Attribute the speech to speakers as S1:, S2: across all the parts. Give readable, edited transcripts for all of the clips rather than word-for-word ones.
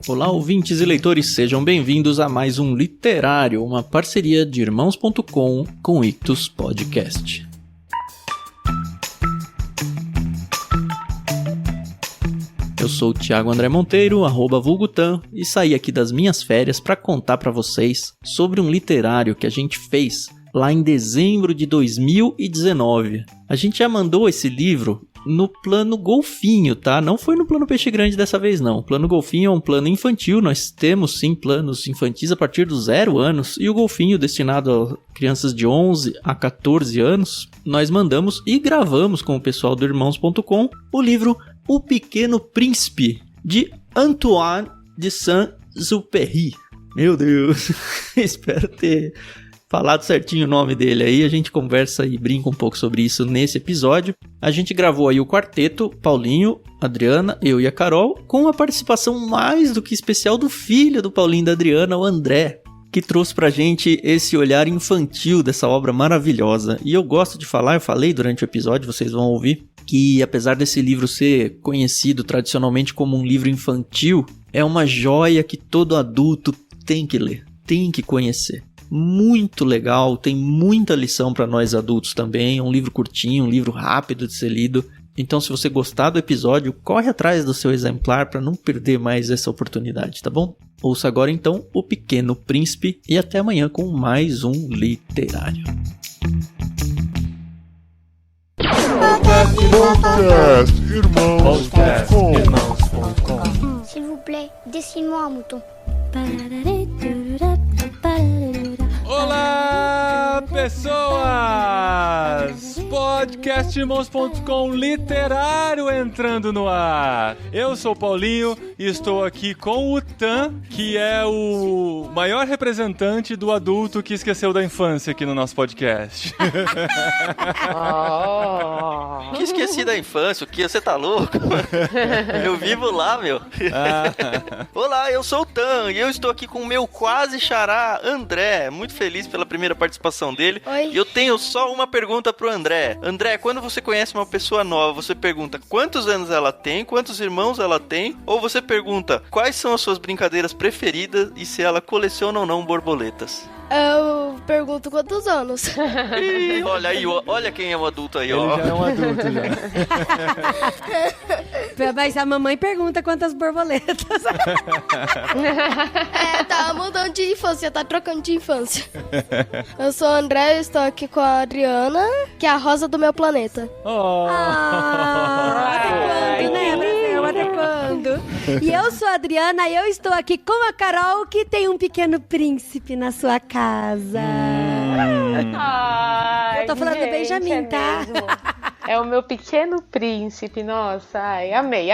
S1: Olá, ouvintes e leitores, sejam bem-vindos a mais um Literário, uma parceria de Irmãos.com com Ictus Podcast. Eu sou o Thiago André Monteiro, @vulgutan, e saí aqui das minhas férias para contar para vocês sobre um literário que a gente fez lá em dezembro de 2019. A gente já mandou esse livro no plano golfinho, tá? Não foi no plano peixe grande dessa vez, não. O plano golfinho é um plano infantil, nós temos sim planos infantis a partir dos 0 anos, e o golfinho destinado a crianças de 11 a 14 anos, nós mandamos e gravamos com o pessoal do Irmãos.com o livro O Pequeno Príncipe, de Antoine de Saint-Exupéry. Meu Deus, espero ter falado certinho o nome dele aí, a gente conversa e brinca um pouco sobre isso nesse episódio. A gente gravou aí o quarteto, Paulinho, Adriana, eu e a Carol, com a participação mais do que especial do filho do Paulinho e da Adriana, o André, que trouxe pra gente esse olhar infantil dessa obra maravilhosa. E eu gosto de falar, eu falei durante o episódio, vocês vão ouvir, que apesar desse livro ser conhecido tradicionalmente como um livro infantil, é uma joia que todo adulto tem que ler, tem que conhecer. Muito legal, tem muita lição para nós adultos também, é um livro curtinho, um livro rápido de ser lido. Então, se você gostar do episódio, corre atrás do seu exemplar para não perder mais essa oportunidade, tá bom? Ouça agora então O Pequeno Príncipe e até amanhã com mais um Literário.
S2: Podcast Irmãos.com.
S3: S'il vous plaît, dessine-moi un mouton.
S4: Olá, pessoas! Podcast Irmãos.com literário entrando no ar. Eu sou o Paulinho e estou aqui com o Tan, que é o maior representante do adulto que esqueceu da infância aqui no nosso podcast.
S1: Que esqueci da infância, o que? Você tá louco? Eu vivo lá, meu. Olá, eu sou o Tan e eu estou aqui com o meu quase xará, André. Muito feliz pela primeira participação dele.
S3: Oi.
S1: E eu tenho só uma pergunta pro André. André, quando você conhece uma pessoa nova, você pergunta quantos anos ela tem, quantos irmãos ela tem, ou você pergunta quais são as suas brincadeiras preferidas e se ela coleciona ou não borboletas?
S3: Eu pergunto quantos anos.
S1: Ih, olha aí, olha quem é o adulto aí, ó.
S4: Ele já é um adulto já.
S5: Mas a mamãe pergunta quantas borboletas.
S3: Tá mudando de infância, tá trocando de infância. Eu sou o André, eu estou aqui com a Adriana, que é a rosa do meu planeta.
S4: Oh.
S5: Até quando, né, Brasil? Até quando? E eu sou a Adriana e eu estou aqui com a Carol, que tem um pequeno príncipe na sua casa.
S6: Ai,
S5: Eu tô falando do Benjamin, tá?
S6: mesmo. É o meu pequeno príncipe, nossa, ai, amei.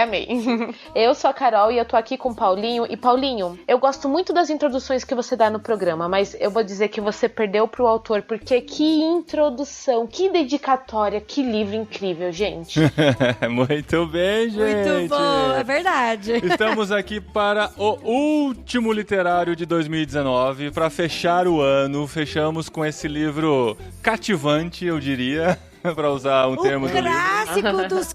S6: Eu sou a Carol e eu tô aqui com o Paulinho. E Paulinho, eu gosto muito das introduções que você dá no programa, mas eu vou dizer que você perdeu pro autor, porque que introdução, que dedicatória, que livro incrível, gente.
S4: Muito bem, gente.
S5: Muito bom, é verdade.
S4: Estamos aqui para o último literário de 2019. Para fechar o ano, fechamos com esse livro cativante, eu diria. Pra usar um termo do livro.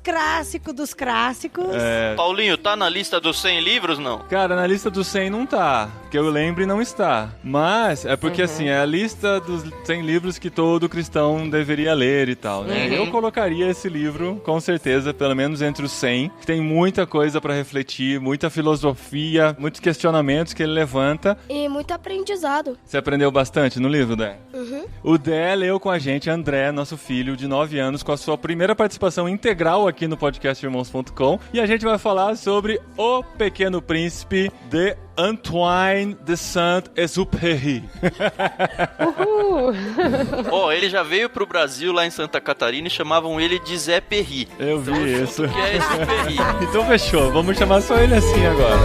S5: Clássico dos clássicos.
S1: Paulinho, tá na lista dos 100 livros, não?
S4: Cara, na lista dos 100 não tá, que eu lembre não está. Mas é porque assim, é a lista dos 100 livros que todo cristão deveria ler e tal, né? Eu colocaria esse livro, com certeza, pelo menos entre os 100. Tem muita coisa pra refletir, muita filosofia, muitos questionamentos que ele levanta.
S3: E muito aprendizado.
S4: Você aprendeu bastante no livro, Dé? O Dé leu com a gente, André, nosso filho de 9 anos, com a sua primeira participação integral aqui no podcast Irmãos.com, e a gente vai falar sobre O Pequeno Príncipe de Antoine de Saint-Exupéry.
S1: Ele já veio pro Brasil lá em Santa Catarina e chamavam ele de Zé Perry.
S4: Eu vi isso.
S1: Que é Exupéry.
S4: Então fechou, vamos chamar só ele assim agora.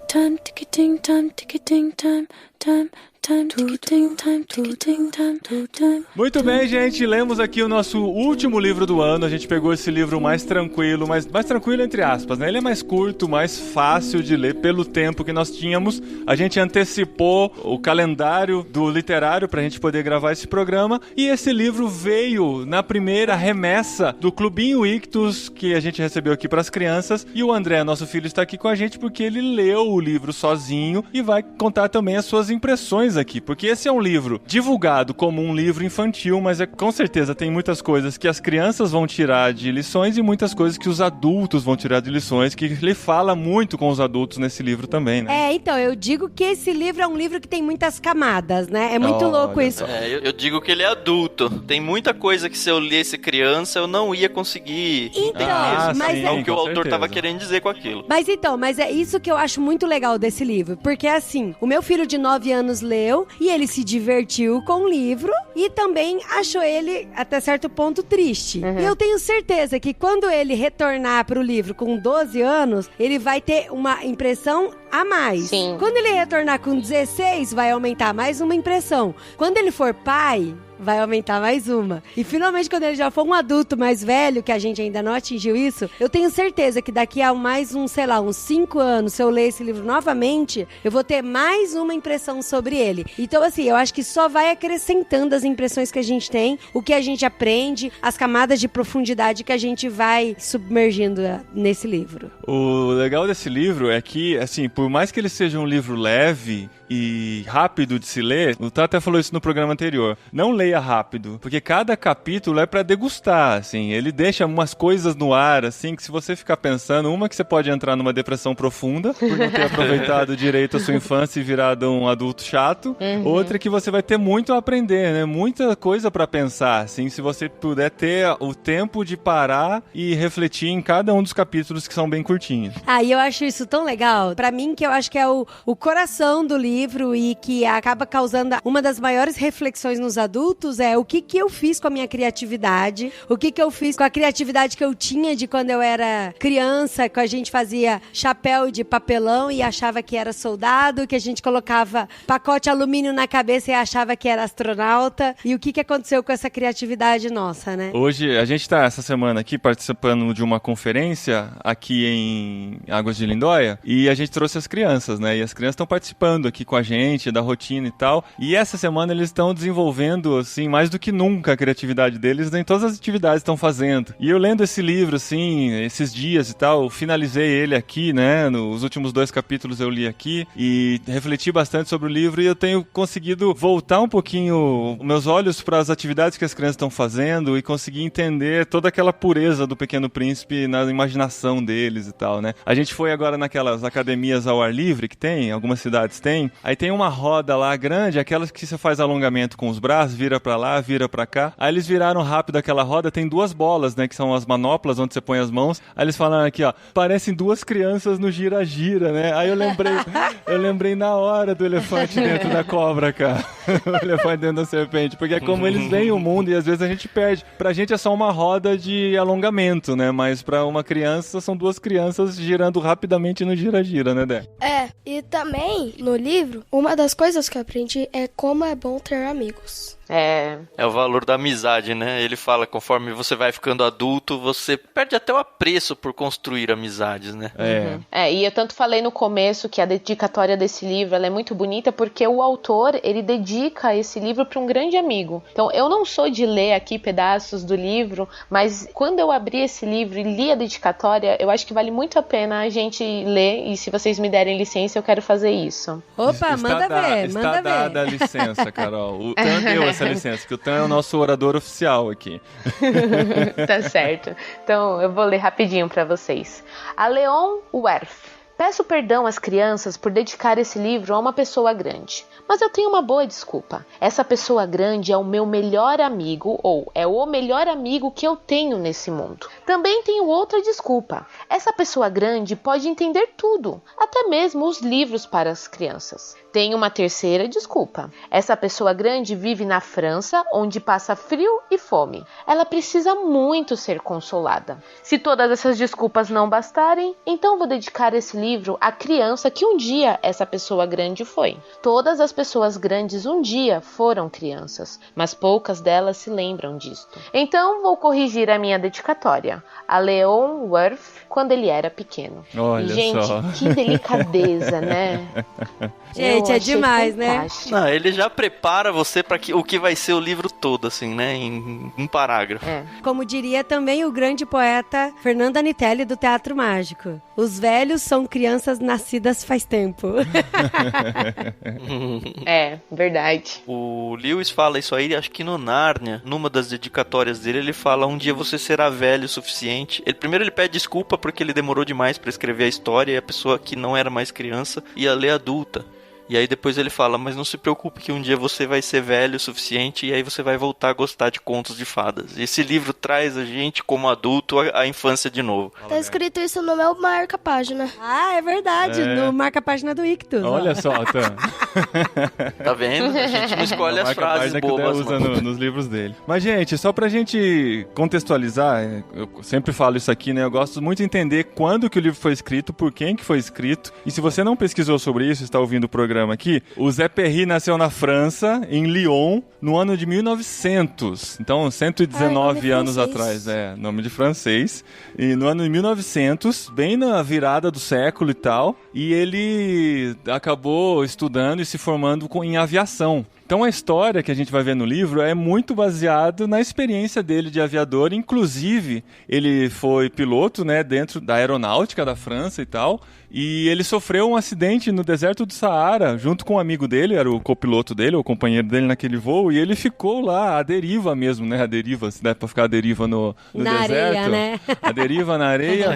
S7: Time ticketing, time ticketing, time
S4: Muito bem, gente, lemos aqui o nosso último livro do ano. A gente pegou esse livro mais tranquilo, mais tranquilo entre aspas, né? Ele é mais curto, mais fácil de ler pelo tempo que nós tínhamos. A gente antecipou o calendário do literário pra gente poder gravar esse programa, e esse livro veio na primeira remessa do Clubinho Ictus que a gente recebeu aqui pras crianças, e o André, nosso filho, está aqui com a gente porque ele leu o livro sozinho e vai contar também as suas impressões aqui, porque esse é um livro divulgado como um livro infantil, mas com certeza tem muitas coisas que as crianças vão tirar de lições e muitas coisas que os adultos vão tirar de lições, que ele fala muito com os adultos nesse livro também, né?
S5: Então, eu digo que esse livro é um livro que tem muitas camadas, né? É muito louco isso.
S1: Eu digo que ele é adulto. Tem muita coisa que se eu lesse criança, eu não ia conseguir.
S5: Então, mas
S4: sim,
S5: é
S1: o que o autor
S4: certeza.
S1: tava querendo dizer com aquilo.
S5: Mas é isso que eu acho muito legal desse livro, porque assim, o meu filho de 9 anos leu e ele se divertiu com o livro e também achou ele até certo ponto triste. E eu tenho certeza que quando ele retornar pro livro com 12 anos, ele vai ter uma impressão a mais.
S6: Sim.
S5: Quando ele retornar com 16, vai aumentar mais uma impressão. Quando ele for pai, vai aumentar mais uma. E finalmente, quando ele já for um adulto mais velho, que a gente ainda não atingiu isso, eu tenho certeza que daqui a mais uns 5 anos, se eu ler esse livro novamente, eu vou ter mais uma impressão sobre ele. Então, assim, eu acho que só vai acrescentando as impressões que a gente tem, o que a gente aprende, as camadas de profundidade que a gente vai submergindo nesse livro.
S4: O legal desse livro é que, assim, por mais que ele seja um livro leve e rápido de se ler, o Tá até falou isso no programa anterior, não leia rápido, porque cada capítulo é pra degustar, assim, ele deixa umas coisas no ar, assim, que se você ficar pensando, uma que você pode entrar numa depressão profunda, por não ter aproveitado direito a sua infância e virado um adulto chato, outra que você vai ter muito a aprender, né, muita coisa pra pensar, assim, se você puder ter o tempo de parar e refletir em cada um dos capítulos que são bem curtinhos.
S5: E eu acho isso tão legal, pra mim, que eu acho que é o coração do livro e que acaba causando uma das maiores reflexões nos adultos é o que eu fiz com a minha criatividade, o que eu fiz com a criatividade que eu tinha de quando eu era criança, que a gente fazia chapéu de papelão e achava que era soldado, que a gente colocava pacote alumínio na cabeça e achava que era astronauta, e o que aconteceu com essa criatividade nossa, né?
S4: Hoje, a gente tá essa semana aqui participando de uma conferência aqui em Águas de Lindóia, e a gente trouxe as crianças, né? E as crianças estão participando aqui com a gente, da rotina e tal. E essa semana eles estão desenvolvendo, assim, mais do que nunca a criatividade deles em todas as atividades que estão fazendo. E eu lendo esse livro, assim, esses dias e tal, finalizei ele aqui, né? Nos últimos 2 capítulos eu li aqui e refleti bastante sobre o livro, e eu tenho conseguido voltar um pouquinho meus olhos para as atividades que as crianças estão fazendo e conseguir entender toda aquela pureza do Pequeno Príncipe na imaginação deles e tal, né? A gente foi agora naquelas academias ao ar livre que tem, algumas cidades têm. Aí tem uma roda lá grande, aquelas que você faz alongamento com os braços, vira pra lá, vira pra cá. Aí eles viraram rápido aquela roda, tem 2 bolas, né, que são as manoplas onde você põe as mãos. Aí eles falaram aqui, ó, parecem 2 crianças no gira-gira, né? Aí eu lembrei na hora do elefante dentro da cobra, cara. O elefante dentro da serpente, porque é como eles veem o mundo e às vezes a gente perde. Pra gente é só uma roda de alongamento, né? Mas pra uma criança são 2 crianças girando rapidamente no gira-gira, né, Dé?
S3: E também, no livro, uma das coisas que eu aprendi é como é bom ter amigos.
S1: É o valor da amizade, né? Ele fala, conforme você vai ficando adulto, você perde até o apreço por construir amizades, né?
S6: E eu tanto falei no começo que a dedicatória desse livro ela é muito bonita porque o autor, ele dedica esse livro para um grande amigo. Então, eu não sou de ler aqui pedaços do livro, mas quando eu abri esse livro e li a dedicatória, eu acho que vale muito a pena a gente ler, e se vocês me derem licença, eu quero fazer isso.
S5: Opa, manda ver.
S4: Está dada a licença, Carol. O Tan deu essa licença, que o Tan é o nosso orador oficial aqui.
S6: Tá certo. Então, eu vou ler rapidinho pra vocês. A Leon Werf. Peço perdão às crianças por dedicar esse livro a uma pessoa grande, mas eu tenho uma boa desculpa. Essa pessoa grande é o meu melhor amigo, ou é o melhor amigo que eu tenho nesse mundo. Também tenho outra desculpa. Essa pessoa grande pode entender tudo, até mesmo os livros para as crianças. Tem uma terceira desculpa. Essa pessoa grande vive na França, onde passa frio e fome. Ela precisa muito ser consolada. Se todas essas desculpas não bastarem, então vou dedicar esse livro à criança que um dia essa pessoa grande foi. Todas as pessoas grandes um dia foram crianças, mas poucas delas se lembram disto. Então vou corrigir a minha dedicatória a Leon Worth quando ele era pequeno.
S4: Olha
S6: gente,
S4: só.
S6: que delicadeza, né?
S5: Gente,
S6: Eu
S5: é
S6: achei
S5: demais,
S6: fantástico.
S1: Não, ele já prepara você para o que vai ser o livro todo, assim, né? Em um parágrafo.
S5: Como diria também o grande poeta Fernando Anitelli do Teatro Mágico. Os velhos são crianças nascidas faz tempo.
S6: É, verdade.
S1: O Lewis fala isso aí, acho que no Nárnia, numa das dedicatórias dele, ele fala: um dia você será velho o suficiente. Primeiro ele pede desculpa porque ele demorou demais pra escrever a história e a pessoa que não era mais criança ia ler adulta. E aí depois ele fala: mas não se preocupe que um dia você vai ser velho o suficiente e aí você vai voltar a gostar de contos de fadas. E esse livro traz a gente, como adulto, a infância de novo.
S3: Tá escrito isso no meu marca-página.
S5: Ah, é verdade. No marca-página do Ictus.
S4: Olha só, Tan.
S1: Tá vendo? A gente não escolhe as
S4: Marca
S1: frases
S4: página que o Dé
S1: bobas.
S4: usa
S1: Mano.
S4: nos livros dele. Mas, gente, só pra gente contextualizar, eu sempre falo isso aqui, né? Eu gosto muito de entender quando que o livro foi escrito, por quem que foi escrito. E se você não pesquisou sobre isso, está ouvindo o programa aqui, o Zé Perry nasceu na França, em Lyon, no ano de 1900. Então, 119 anos atrás. Nome de francês. E no ano de 1900, bem na virada do século e tal, e ele acabou estudando e se formando em aviação. Então a história que a gente vai ver no livro é muito baseado na experiência dele de aviador. Inclusive, ele foi piloto, né, dentro da aeronáutica da França e tal. E ele sofreu um acidente no deserto do Saara, junto com um amigo dele, era o copiloto dele, o companheiro dele naquele voo. E ele ficou lá, à deriva mesmo, né? A deriva, se dá pra ficar à deriva no
S5: na
S4: deserto.
S5: areia, né?
S4: A deriva na areia.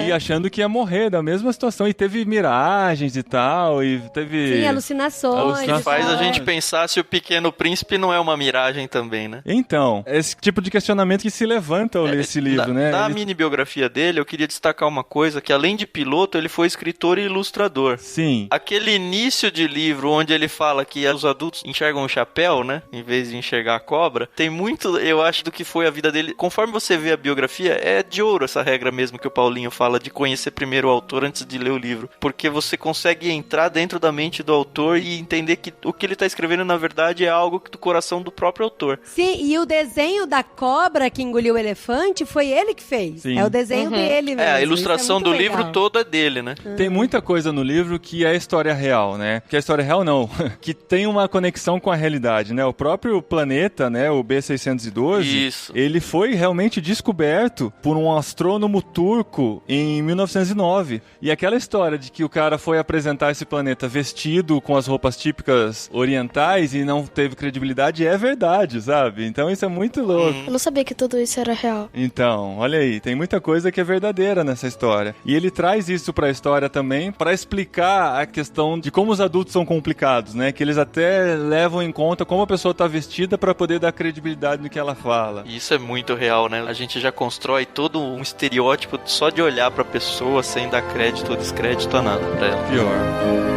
S4: E achando que ia morrer da mesma situação. E teve miragens e tal, e teve...
S5: Sim, alucinações.
S4: Alucinações.
S1: Faz a gente pensar se o Pequeno Príncipe não é uma miragem também, né?
S4: Então, esse tipo de questionamento que se levanta ao ler esse livro, né?
S1: Na
S4: Ele-
S1: mini biografia dele, eu queria destacar uma coisa, que além de piloto, ele foi escritor e ilustrador.
S4: Sim.
S1: Aquele início de livro onde ele fala que os adultos enxergam o chapéu, né? Em vez de enxergar a cobra. Tem muito, eu acho, do que foi a vida dele. Conforme você vê a biografia, é de ouro essa regra mesmo que o Paulinho fala de conhecer primeiro o autor antes de ler o livro. Porque você consegue entrar dentro da mente do autor e entender que o que ele tá escrevendo, na verdade, é algo do coração do próprio autor.
S5: Sim, e o desenho da cobra que engoliu o elefante foi ele que fez.
S4: Sim.
S5: É o desenho dele mesmo.
S1: A
S5: Isso
S1: ilustração
S5: é muito
S1: do
S5: legal.
S1: livro todo é dele, né?
S4: Tem muita coisa no livro que é história real, né? Que é história real não, que tem uma conexão com a realidade, né? O próprio planeta, né, o B612,
S1: Isso.
S4: ele foi realmente descoberto por um astrônomo turco em 1909. E aquela história de que o cara foi apresentar esse planeta vestido com as roupas típicas orientais e não teve credibilidade é verdade, sabe? Então isso é muito louco.
S3: Eu não sabia que tudo isso era real.
S4: Então, olha aí, tem muita coisa que é verdadeira nessa história. E ele traz isso pra história também, pra explicar a questão de como os adultos são complicados, né? Que eles até levam em conta como a pessoa tá vestida pra poder dar credibilidade no que ela fala.
S1: E isso é muito real, né? A gente já constrói todo um estereótipo só de olhar pra pessoa sem dar crédito ou descrédito a nada pra ela.
S4: Pior.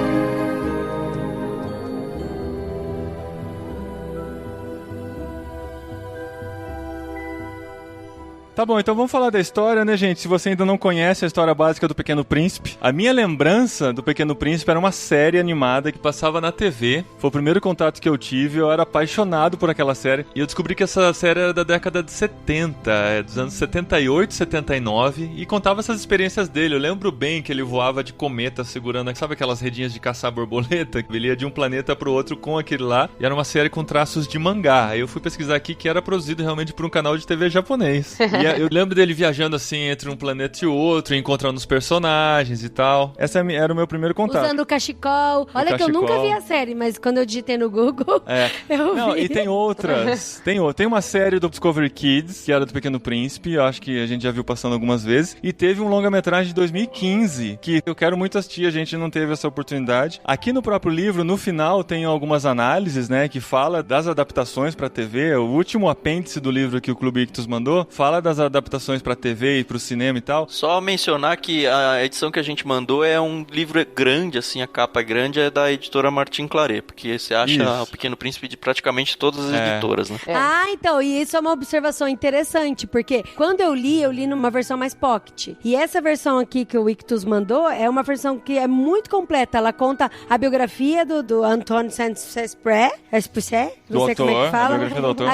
S4: Tá bom, então vamos falar da história, né, gente? Se você ainda não conhece a história básica do Pequeno Príncipe, a minha lembrança do Pequeno Príncipe era uma série animada que passava na TV. Foi o primeiro contato que eu tive, eu era apaixonado por aquela série. E eu descobri que essa série era da década de 70, dos anos 78, 79, e contava essas experiências dele. Eu lembro bem que ele voava de cometa segurando, sabe aquelas redinhas de caçar borboleta? Ele ia de um planeta pro outro com aquele lá, e era uma série com traços de mangá. Aí eu fui pesquisar aqui que era produzido realmente por um canal de TV japonês. E eu lembro dele viajando assim entre um planeta e outro, encontrando os personagens e tal. Essa era o meu primeiro contato.
S5: Usando o cachecol. Olha que eu
S4: cachecol.
S5: nunca vi a série, mas quando eu digitei no Google, eu
S4: Não,
S5: vi.
S4: e tem outras. Tem uma série do Discovery Kids, que era do Pequeno Príncipe, eu acho que a gente já viu passando algumas vezes. E teve um longa-metragem de 2015, que eu quero muito assistir, a gente não teve essa oportunidade. Aqui no próprio livro, no final, tem algumas análises, né, que fala das adaptações pra TV. O último apêndice do livro que o Clube Ictus mandou fala das adaptações pra TV e pro cinema e tal.
S1: Só mencionar que a edição que a gente mandou é um livro grande, assim, a capa é grande, é da editora Martin Claret, porque você acha O Pequeno Príncipe de praticamente todas as editoras, né?
S5: Ah, então, e isso é uma observação interessante, porque quando eu li numa versão mais pocket. E essa versão aqui que o Ictus mandou é uma versão que é muito completa. Ela conta a biografia do Antoine Saint-Exupéry, não sei como é que fala.
S4: A biografia do autor.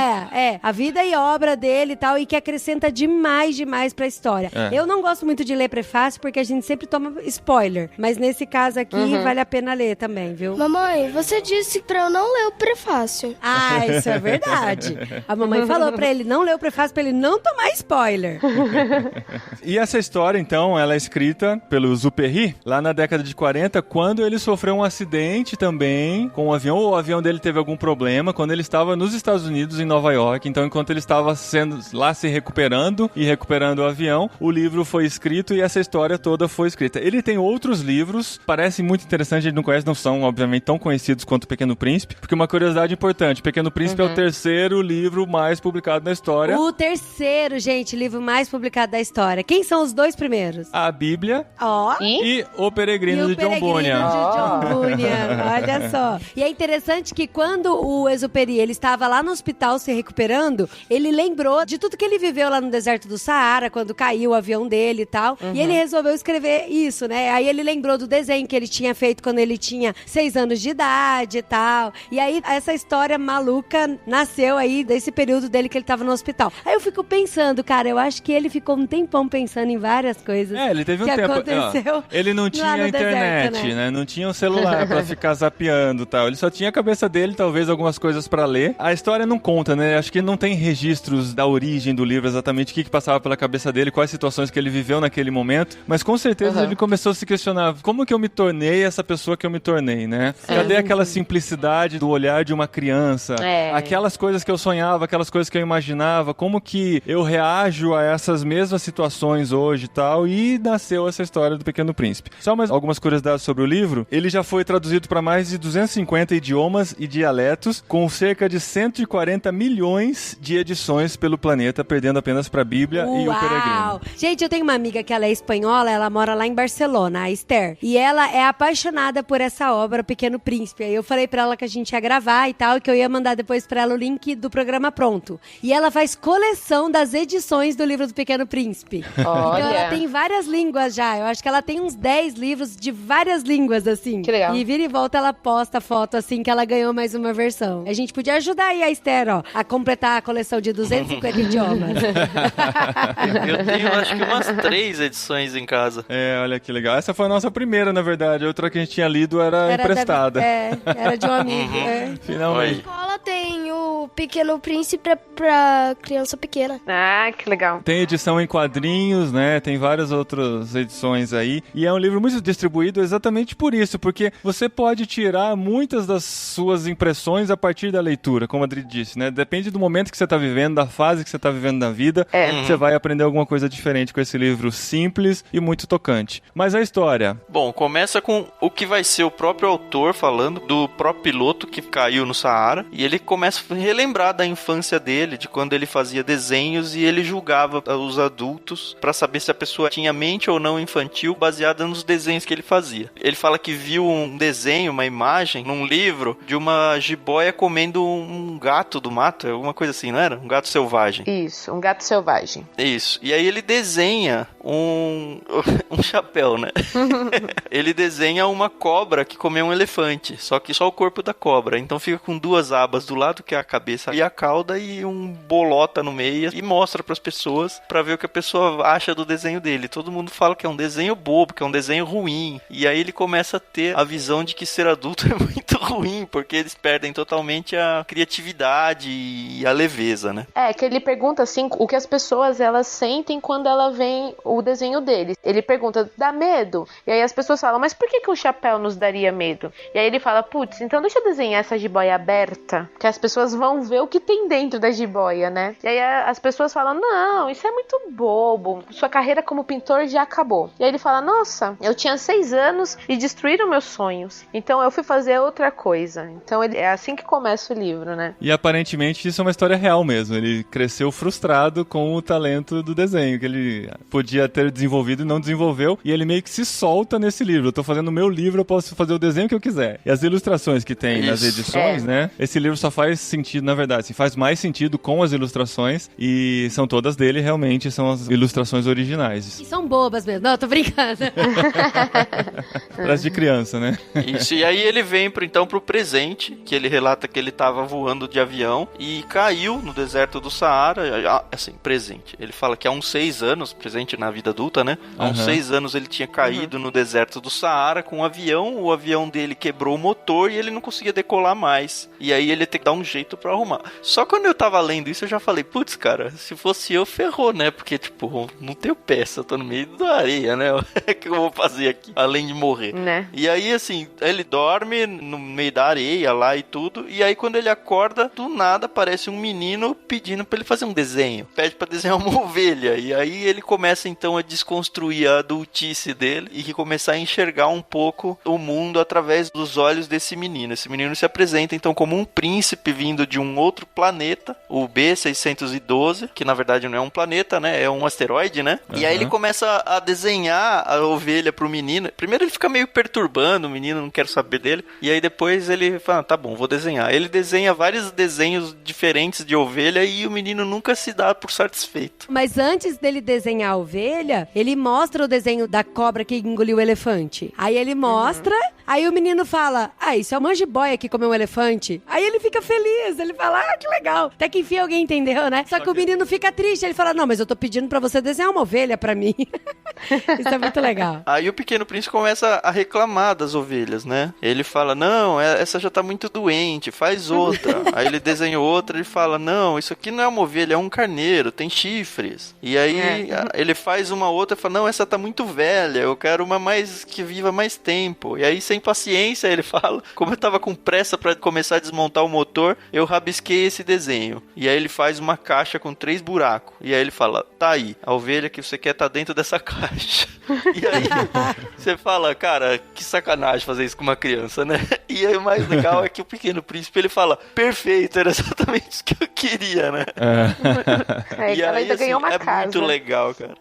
S5: A vida e obra dele e tal, e que acrescenta demais pra história. Eu não gosto muito de ler prefácio, porque a gente sempre toma spoiler, mas nesse caso aqui vale a pena ler também, viu?
S3: Mamãe, você disse pra eu não ler o prefácio.
S5: Ah, isso é verdade. A mamãe falou pra ele não ler o prefácio pra ele não tomar spoiler.
S4: E essa história, então, ela é escrita pelo Exupéry lá na década de 40, quando ele sofreu um acidente também com um avião, ou o avião dele teve algum problema, quando ele estava nos Estados Unidos, em Nova York. Então, enquanto ele estava se recuperando o avião, o livro foi escrito e essa história toda foi escrita. Ele tem outros livros, parecem muito interessantes, a gente não conhece, não são, obviamente, tão conhecidos quanto O Pequeno Príncipe, porque uma curiosidade importante, O Pequeno Príncipe é o terceiro livro mais publicado na história.
S5: O terceiro, gente, livro mais publicado da história. Quem são os dois primeiros?
S4: A Bíblia
S6: E
S4: O Peregrino de John Bunyan.
S5: Olha só. E é interessante que quando o Exupéry, ele estava lá no hospital se recuperando, ele lembrou de tudo que ele viveu lá no deserto do Saara, quando caiu o avião dele e tal. E ele resolveu escrever isso, né? Aí ele lembrou do desenho que ele tinha feito quando ele tinha 6 anos de idade e tal. E aí essa história maluca nasceu aí desse período dele que ele tava no hospital. Aí eu fico pensando, cara, eu acho que ele ficou um tempão pensando em várias coisas.
S4: Ele teve um
S5: que
S4: tempo.
S5: aconteceu
S4: Ele não tinha internet,
S5: deserto,
S4: né? Não tinha um celular pra ficar zapeando e tal. Ele só tinha a cabeça dele, talvez algumas coisas pra ler. A história não conta, né? Acho que não tem registros da origem do livro, exatamente o que passava pela cabeça dele, quais situações que ele viveu naquele momento. Mas com certeza ele começou a se questionar, como que eu me tornei essa pessoa que eu me tornei, né? Cadê aquela simplicidade do olhar de uma criança? Aquelas coisas que eu sonhava, aquelas coisas que eu imaginava, como que eu reajo a essas mesmas situações hoje e tal, e nasceu essa história do Pequeno Príncipe. Só mais algumas curiosidades sobre o livro. Ele já foi traduzido para mais de 250 idiomas e dialetos, com cerca de 140 milhões de edições pelo planeta, perdendo apenas para a Bíblia e o Peregrino.
S5: Gente, eu tenho uma amiga que ela é espanhola, ela mora lá em Barcelona, a Esther, e ela é apaixonada por essa obra, Pequeno Príncipe. Aí eu falei pra ela que a gente ia gravar e tal, e que eu ia mandar depois pra ela o link do programa pronto. E ela faz coleção das edições do livro do Pequeno Príncipe.
S6: Olha.
S5: Então ela tem várias línguas já. Eu acho que ela tem uns 10 livros de várias línguas, assim.
S6: Que legal.
S5: E vira e volta ela posta foto, assim, que ela ganhou mais uma versão. A gente podia ajudar aí a Esther, ó, a completar a coleção de 250 idiomas.
S1: Eu tenho, acho que umas 3 edições em casa.
S4: Olha que legal. Essa foi a nossa primeira, na verdade. A outra que a gente tinha lido era emprestada.
S5: Era de um amigo.
S4: Finalmente.
S3: A escola tem o Pequeno Príncipe pra criança pequena.
S6: Ah, que legal.
S4: Tem edição em quadrinhos, né? Tem várias outras edições aí. E é um livro muito distribuído exatamente por isso, porque você pode tirar muitas das suas impressões a partir da leitura, como a Adri disse, né? Depende do momento que você tá vivendo, da fase que você tá vivendo na vida. Você vai aprender alguma coisa diferente com esse livro simples e muito tocante. Mas a história?
S1: Bom, começa com o que vai ser o próprio autor falando do próprio piloto que caiu no Saara. E ele começa a relembrar da infância dele, de quando ele fazia desenhos e ele julgava os adultos pra saber se a pessoa tinha mente ou não infantil baseada nos desenhos que ele fazia. Ele fala que viu um desenho, uma imagem, num livro de uma jiboia comendo um gato do mato, alguma coisa assim, não era? Um gato selvagem.
S6: Isso, um gato selvagem.
S1: Isso. E aí ele desenha um chapéu, né? Ele desenha uma cobra que comeu um elefante, só que só o corpo da cobra. Então fica com 2 abas do lado, que é a cabeça e a cauda, e um bolota no meio, e mostra pras pessoas pra ver o que a pessoa acha do desenho dele. Todo mundo fala que é um desenho bobo, que é um desenho ruim. E aí ele começa a ter a visão de que ser adulto é muito ruim, porque eles perdem totalmente a criatividade e a leveza, né?
S6: Que ele pergunta assim, o que as pessoas elas sentem quando ela vê o desenho deles. Ele pergunta, dá medo? E aí as pessoas falam, mas por que o chapéu nos daria medo? E aí ele fala, putz, então deixa eu desenhar essa jiboia aberta, que as pessoas vão vão ver o que tem dentro da jiboia, né? E aí as pessoas falam, não, isso é muito bobo, sua carreira como pintor já acabou. E aí ele fala, nossa, eu tinha 6 anos e destruíram meus sonhos, então eu fui fazer outra coisa. Então é assim que começa o livro, né?
S4: E aparentemente isso é uma história real mesmo. Ele cresceu frustrado com o talento do desenho, que ele podia ter desenvolvido e não desenvolveu, e ele meio que se solta nesse livro. Eu tô fazendo o meu livro, eu posso fazer o desenho que eu quiser. E as ilustrações que tem nas edições, né? Esse livro só faz sentido, na verdade, assim, faz mais sentido com as ilustrações, e são todas dele, realmente, são as ilustrações originais.
S5: E são bobas mesmo. Não, tô brincando.
S4: Parece de criança, né?
S1: Isso, e aí ele vem então pro presente, que ele relata que ele tava voando de avião e caiu no deserto do Saara, assim, presente. Ele fala que há uns 6 anos, presente na vida adulta, né? Há uns 6 anos ele tinha caído no deserto do Saara com um avião, o avião dele quebrou o motor e ele não conseguia decolar mais. E aí ele ia ter que dar um jeito pra arrumar. Só quando eu tava lendo isso, eu já falei, putz, cara, se fosse eu, ferrou, né? Porque, tipo, não tenho peça, tô no meio da areia, né? O que eu vou fazer aqui, além de morrer?
S6: Né?
S1: E aí, assim, ele dorme no meio da areia lá e tudo, e aí quando ele acorda, do nada aparece um menino pedindo pra ele fazer um desenho. Pede pra desenhar uma ovelha. E aí ele começa, então, a desconstruir a adultice dele e começar a enxergar um pouco o mundo através dos olhos desse menino. Esse menino se apresenta, então, como um príncipe vindo de um outro planeta, o B612, que na verdade não é um planeta, né? É um asteroide, né? E aí ele começa a desenhar a ovelha pro menino. Primeiro ele fica meio perturbando o menino, não quero saber dele. E aí depois ele fala, tá bom, vou desenhar. Ele desenha vários desenhos diferentes de ovelha e o menino nunca se dá por satisfeito.
S5: Mas antes dele desenhar a ovelha, ele mostra o desenho da cobra que engoliu o elefante. Aí ele mostra, aí o menino fala, isso é uma jiboia que comeu um elefante. Aí ele fica feliz, ele fala, que legal. Até que enfim alguém entendeu, né? Só que o menino fica triste, ele fala, não, mas eu tô pedindo pra você desenhar uma ovelha pra mim. Isso é muito legal.
S1: Aí o Pequeno Príncipe começa a reclamar das ovelhas, né? Ele fala, não, essa já tá muito doente, faz outra. Aí ele desenhou outra e fala, não, isso aqui não é uma ovelha, é um carneiro, tem chifres. E aí ele faz uma outra e fala, não, essa tá muito velha, eu quero uma mais que viva mais tempo. E aí, sem paciência, ele fala, como eu tava com pressa pra começar a desmontar o motor, eu rabisquei esse desenho. E aí ele faz uma caixa com 3 buracos. E aí ele fala, tá aí, a ovelha que você quer tá dentro dessa caixa. E aí você fala, cara, que sacanagem fazer isso com uma criança, né? E aí o mais legal é que o Pequeno Príncipe, ele fala, perfeito, era exatamente isso que eu queria, né? E
S6: ela
S1: aí,
S6: ainda
S1: assim,
S6: ganhou uma
S1: é
S6: casa.
S1: muito legal, cara.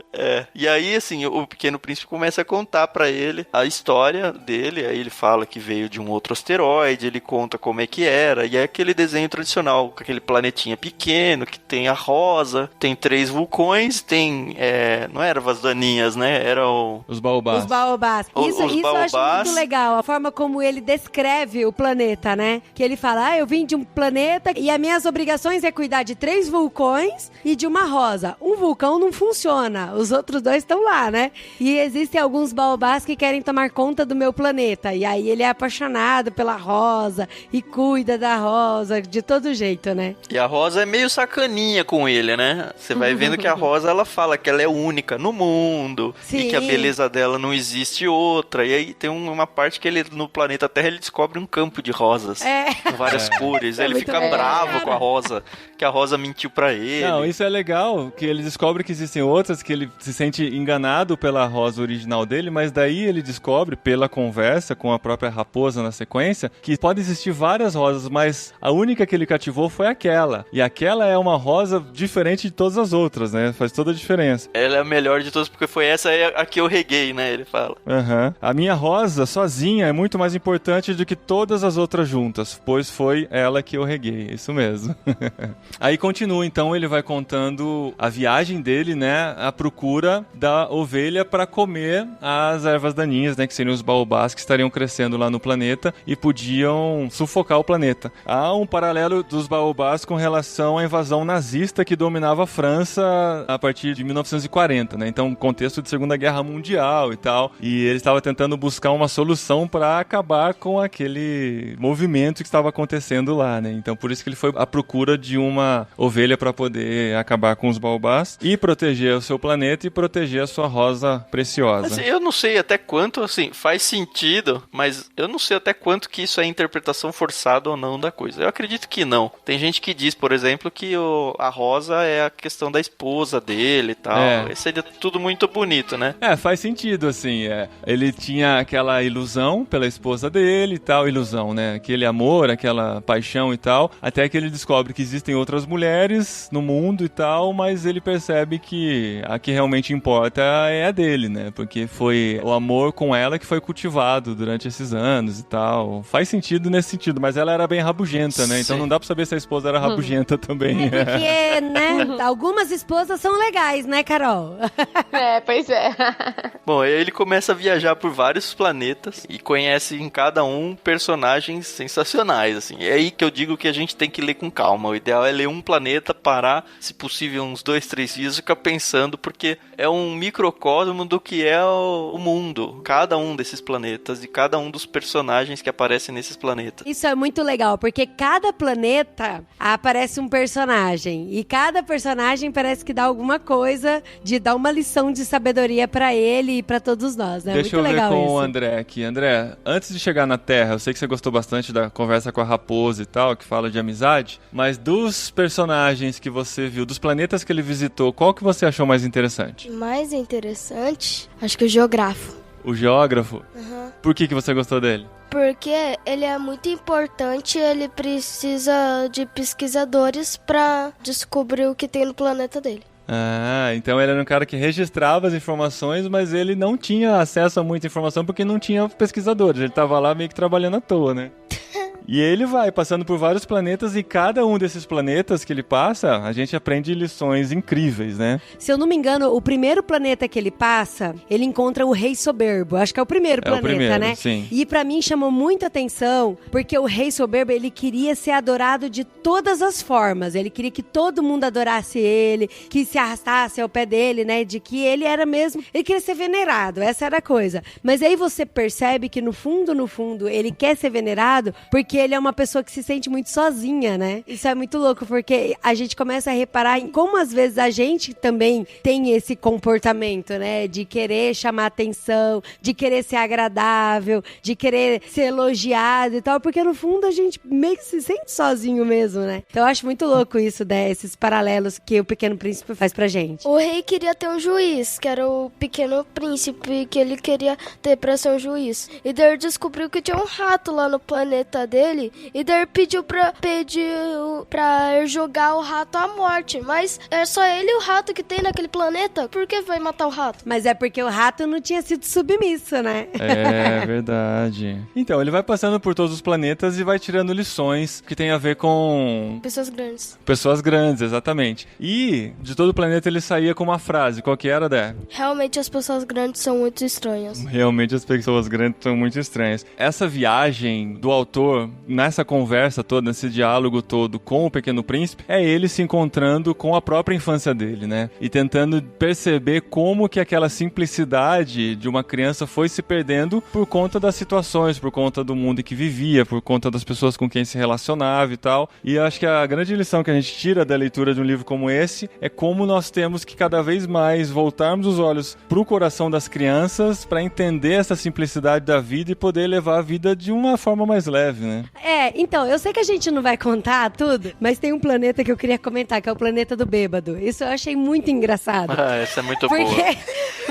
S1: E aí, assim, o Pequeno Príncipe começa a contar pra ele a história dele, aí ele fala que veio de um outro asteroide, ele conta como é que era, e é aquele desenho tradicional, com aquele planetinha pequeno, que tem a rosa, tem 3 vulcões, tem, não ervas daninhas, né? Eram
S4: os baobás.
S5: Os baobás. Isso eu acho muito legal, a forma como ele descreve o planeta, né? Que ele fala, eu vim de um planeta e as minhas obrigações é cuidar de 3 vulcões e de uma rosa. Um vulcão não funciona, os outros 2 estão lá, né? E existem alguns baobás que querem tomar conta do meu planeta. E aí ele é apaixonado pela rosa e cuida da rosa de todo jeito, né?
S1: E a rosa é meio sacaninha com ele, né? Você vai vendo que a rosa, ela fala que ela é única no mundo. Sim. E que a beleza dela não existe outra. E aí tem uma parte que ele, no planeta Terra, ele descobre um campo de rosas. Com várias cores. Ele fica bravo com a rosa, que a rosa mentiu pra ele.
S4: Não, isso é legal, que ele descobre que existem outras, que ele se sente enganado pela rosa original dele, mas daí ele descobre, pela conversa com a própria raposa na sequência, que pode existir várias rosas, mas a única que ele cativou foi aquela. E aquela é uma rosa diferente de todas as outras, né? Faz toda a diferença.
S1: Ela é a melhor de todas, porque foi essa a que eu reguei, né? Ele fala.
S4: A minha rosa, sozinha, é muito mais importante do que todas as outras juntas, pois foi ela que eu reguei. Isso mesmo. Aí continua, então, ele vai contando a viagem dele, né? A procura da ovelha para comer as ervas daninhas, né? Que seriam os baobás que estariam crescendo lá no planeta e podiam sufocar o planeta. Há um paralelo dos baobás com relação à invasão nazista que dominava a França a partir de 1940, né? Então, contexto de Segunda Guerra Mundial e tal. E ele estava tentando buscar uma solução para acabar com aquele movimento que estava acontecendo lá, né? Então por isso que ele foi à procura de uma ovelha para poder acabar com os baobás e proteger o seu planeta e proteger a sua rosa preciosa.
S1: Assim, eu não sei até quanto, assim, faz sentido, mas eu não sei até quanto que isso é interpretação forçada ou não da coisa. Eu acredito que não. Tem gente que diz, por exemplo, que a rosa é a questão da esposa dele e tal. Seria tudo muito bonito, né?
S4: Faz sentido, assim. Ele tinha aquela ilusão pela esposa dele e tal, ilusão, né? Aquele amor, aquela paixão e tal, até que ele descobre que existem outras mulheres no mundo e tal, mas ele percebe que a que realmente importa é a dele, né? Porque foi o amor com ela que foi cultivado durante esses anos e tal. Faz sentido nesse sentido, mas ela era bem rabugenta, né? Então não dá pra saber se a esposa era rabugenta também.
S5: Porque, né? Algumas esposas são legais, né, Carol?
S6: Pois é.
S1: Bom, aí ele começa a viajar por vários planetas e conhece em cada um personagens sensacionais, assim. É aí que eu digo que a gente tem que ler com calma. O ideal é ler um planeta, parar, se possível, uns 2, 3 dias e ficar pensando, porque é um microcosmo do que é o mundo. Cada um desses planetas e cada um dos personagens que aparecem nesses planetas.
S5: Isso é muito legal, porque cada planeta aparece um personagem e cada personagem parece que dá alguma coisa, de dar uma lição de sabedoria pra ele e pra todos nós, né?
S4: Deixa
S5: muito
S4: eu ver
S5: legal
S4: com
S5: isso.
S4: o André aqui. André, antes de chegar na Terra, eu sei que você gostou bastante da conversa com a raposa e tal, que fala de amizade, mas dos personagens que você viu, dos planetas que ele visitou, qual que você achou mais interessante?
S3: Mais interessante, acho que o geógrafo.
S4: O geógrafo?
S3: Uhum.
S4: Por que você gostou dele?
S3: Porque ele é muito importante, ele precisa de pesquisadores pra descobrir o que tem no planeta dele.
S4: Então ele era um cara que registrava as informações, mas ele não tinha acesso a muita informação porque não tinha pesquisadores. Ele tava lá meio que trabalhando à toa, né? E ele vai passando por vários planetas e cada um desses planetas que ele passa, a gente aprende lições incríveis, né?
S5: Se eu não me engano, o primeiro planeta que ele passa, ele encontra o Rei Soberbo. Acho que é o primeiro planeta,
S4: o primeiro,
S5: né?
S4: Sim.
S5: E pra mim chamou muita atenção, porque o Rei Soberbo, ele queria ser adorado de todas as formas. Ele queria que todo mundo adorasse ele, que se arrastasse ao pé dele, né? De que ele era mesmo... Ele queria ser venerado, essa era a coisa. Mas aí você percebe que no fundo, ele quer ser venerado porque ele é uma pessoa que se sente muito sozinha, né? Isso é muito louco, porque a gente começa a reparar em como às vezes a gente também tem esse comportamento, né? De querer chamar atenção, de querer ser agradável, de querer ser elogiado e tal, porque no fundo a gente meio que se sente sozinho mesmo, né? Então eu acho muito louco isso, né? Esses paralelos que o Pequeno Príncipe faz pra gente.
S3: O rei queria ter um juiz, que era o Pequeno Príncipe, que ele queria ter pra ser um juiz. E daí ele descobriu que tinha um rato lá no planeta dele, e daí pediu pra jogar o rato à morte. Mas é só ele e o rato que tem naquele planeta. Por que vai matar o rato?
S5: Mas é porque o rato não tinha sido submisso, né?
S4: É verdade. Então, ele vai passando por todos os planetas e vai tirando lições que tem a ver com...
S3: Pessoas grandes.
S4: Pessoas grandes, exatamente. E de todo o planeta ele saía com uma frase. Qual que era, Dé?
S3: Realmente as pessoas grandes são muito estranhas.
S4: Realmente as pessoas grandes são muito estranhas. Essa viagem do autor, nessa conversa toda, nesse diálogo todo com o Pequeno Príncipe, é ele se encontrando com a própria infância dele, né? E tentando perceber como que aquela simplicidade de uma criança foi se perdendo por conta das situações, por conta do mundo em que vivia, por conta das pessoas com quem se relacionava e tal. E acho que a grande lição que a gente tira da leitura de um livro como esse é como nós temos que cada vez mais voltarmos os olhos pro coração das crianças para entender essa simplicidade da vida e poder levar a vida de uma forma mais leve, né?
S5: Então, eu sei que a gente não vai contar tudo, mas tem um planeta que eu queria comentar, que é o planeta do bêbado. Isso eu achei muito engraçado.
S1: Essa é muito boa.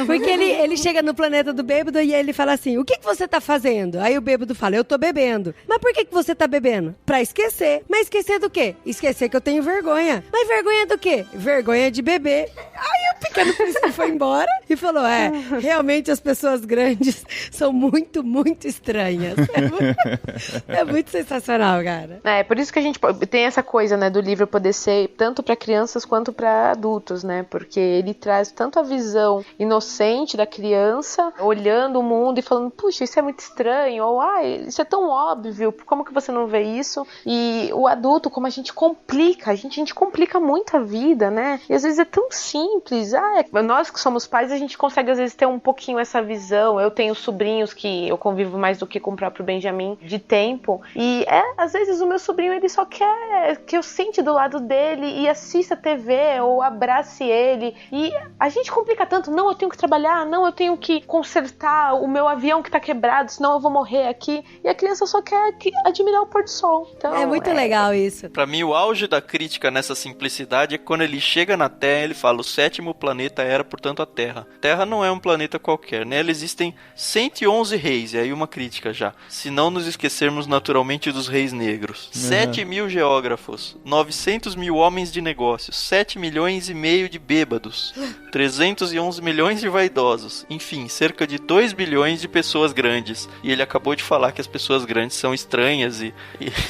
S5: Porque ele chega no planeta do bêbado e ele fala assim, o que você tá fazendo? Aí o bêbado fala, eu tô bebendo. Mas por que você tá bebendo? Pra esquecer. Mas esquecer do quê? Esquecer que eu tenho vergonha. Mas vergonha do quê? Vergonha de beber. Aí o Pequeno Príncipe foi embora e falou, realmente as pessoas grandes são muito, muito estranhas. É muito sensacional, cara.
S6: Por isso que a gente tem essa coisa, né, do livro poder ser tanto para crianças quanto para adultos, né? Porque ele traz tanto a visão inocente da criança, olhando o mundo e falando, puxa, isso é muito estranho, ou isso é tão óbvio, como que você não vê isso? E o adulto, como a gente complica, a gente complica muito a vida, né? E às vezes é tão simples, nós que somos pais, a gente consegue às vezes ter um pouquinho essa visão. Eu tenho sobrinhos que eu convivo mais do que com o próprio Benjamin de tempo, e às vezes o meu sobrinho, ele só quer que eu sente do lado dele e assista TV ou abrace ele, e a gente complica tanto. Não, eu tenho que trabalhar, não, eu tenho que consertar o meu avião que tá quebrado, senão eu vou morrer aqui, e a criança só quer admirar o pôr do sol. Então,
S5: é muito legal isso.
S1: Pra mim, o auge da crítica nessa simplicidade é quando ele chega na Terra, ele fala: o 7º planeta era, portanto, a Terra. Terra não é um planeta qualquer, nela existem 111 reis, e aí uma crítica já. Se não nos esquecermos naturalmente dos reis negros. 7.000 geógrafos, 900.000 homens de negócios, 7,5 milhões de bêbados, 311 milhões de vaidosos, enfim, cerca de 2 bilhões de pessoas grandes. E ele acabou de falar que as pessoas grandes são estranhas e